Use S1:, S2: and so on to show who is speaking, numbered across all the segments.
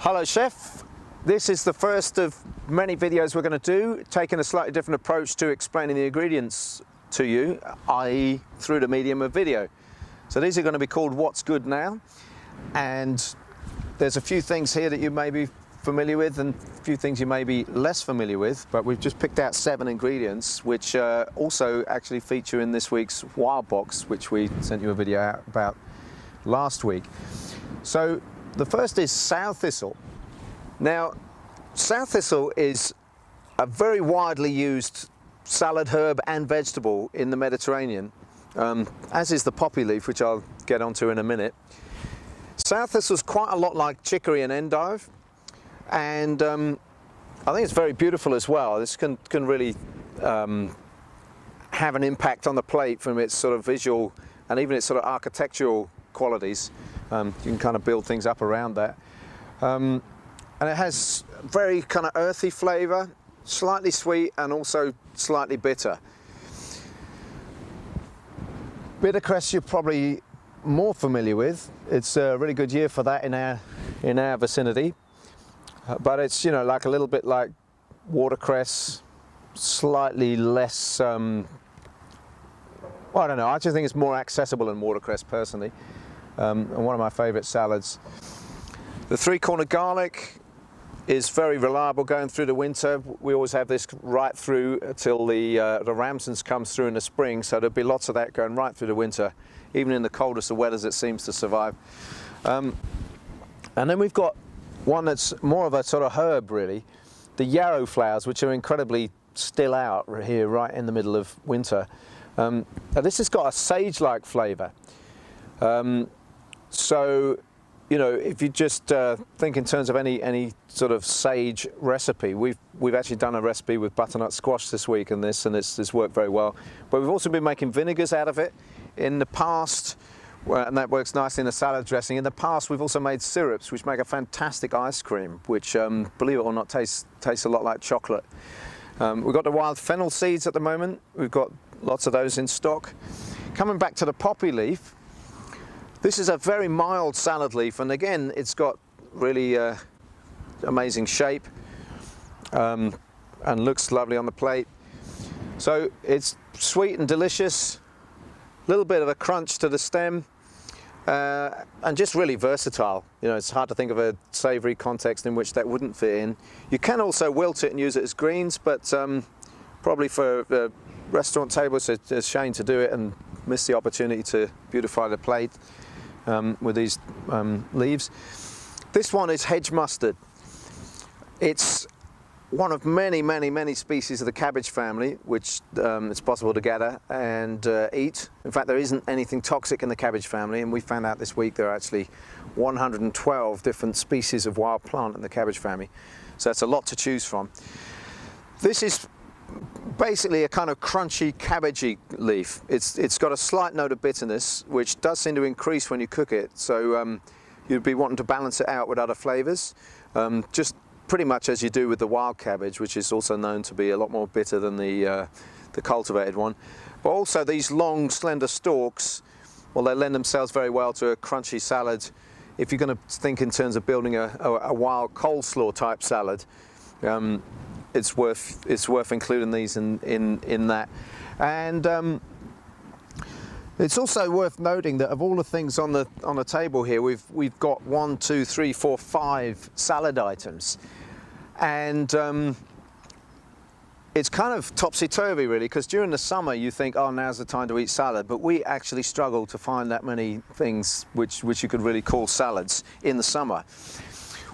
S1: Hello Chef, this is the first of many videos we're going to do, taking a slightly different approach to explaining the ingredients to you, i.e. through the medium of video. So these are going to be called What's Good Now, and there's a few things here that you may be familiar with and a few things you may be less familiar with, but we've just picked out 7 ingredients which also actually feature in this week's Wild Box, which we sent you a video out about last week. So the first is sow thistle. Now, sow thistle is a very widely used salad, herb and vegetable in the Mediterranean, as is the poppy leaf, which I'll get onto in a minute. Sow thistle is quite a lot like chicory and endive, and I think it's very beautiful as well. This can really have an impact on the plate from its sort of visual and even its sort of architectural qualities. You can kind of build things up around that. And it has very kind of earthy flavour, slightly sweet and also slightly bitter. Bitter cress you're probably more familiar with. It's a really good year for that in our vicinity. But it's, you know, like a little bit like watercress, slightly less, well, I don't know, I just think it's more accessible than watercress personally. And one of my favourite salads. The 3-corner garlic is very reliable going through the winter. We always have this right through until the ramsons comes through in the spring, so there'll be lots of that going right through the winter. Even in the coldest of weathers it seems to survive. And then we've got one that's more of a sort of herb really, the yarrow flowers, which are incredibly still out here right in the middle of winter. Now this has got a sage-like flavour. So, you know, if you just think in terms of any sort of sage recipe, we've actually done a recipe with butternut squash this week, and it's worked very well. But we've also been making vinegars out of it in the past, and that works nicely in a salad dressing. In the past, we've also made syrups, which make a fantastic ice cream, which, believe it or not, tastes a lot like chocolate. We've got the wild fennel seeds at the moment. We've got lots of those in stock. Coming back to the poppy leaf. This is a very mild salad leaf, and again it's got really amazing shape and looks lovely on the plate. So it's sweet and delicious, a little bit of a crunch to the stem, and just really versatile. You know, it's hard to think of a savoury context in which that wouldn't fit in. You can also wilt it and use it as greens, but probably for a restaurant table it's a shame to do it and miss the opportunity to beautify the plate with these leaves. This one is hedge mustard. It's one of many species of the cabbage family, which it's possible to gather and eat. In fact, there isn't anything toxic in the cabbage family, and we found out this week there are actually 112 different species of wild plant in the cabbage family. So that's a lot to choose from. This is basically a kind of crunchy, cabbagey leaf. It's got a slight note of bitterness, which does seem to increase when you cook it. So you'd be wanting to balance it out with other flavours, just pretty much as you do with the wild cabbage, which is also known to be a lot more bitter than the cultivated one. But also these long, slender stalks, well, they lend themselves very well to a crunchy salad. If you're going to think in terms of building a wild coleslaw type salad, it's worth including these in that. And it's also worth noting that of all the things on the table here, we've got 1, 2, 3, 4, 5 salad items, and it's kind of topsy-turvy really, because during the summer you think, oh, now's the time to eat salad, but we actually struggle to find that many things which you could really call salads in the summer.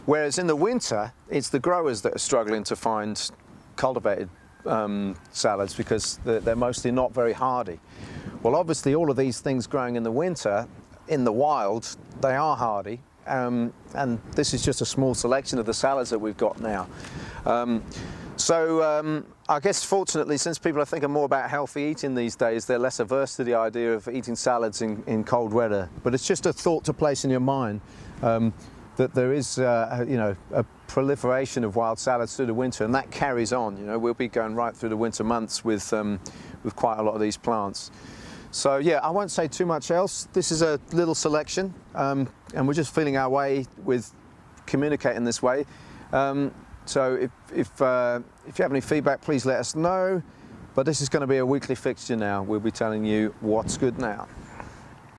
S1: Whereas in the winter, it's the growers that are struggling to find cultivated salads, because they're mostly not very hardy. Well, obviously all of these things growing in the winter, in the wild, they are hardy, and this is just a small selection of the salads that we've got now. I guess fortunately, since people I think are more about healthy eating these days, they're less averse to the idea of eating salads in cold weather. But it's just a thought to place in your mind. That there is, you know, a proliferation of wild salads through the winter, and that carries on. You know, we'll be going right through the winter months with quite a lot of these plants. So yeah, I won't say too much else. This is a little selection, and we're just feeling our way with communicate in this way. So if you have any feedback, please let us know. But this is going to be a weekly fixture now. We'll be telling you what's good now.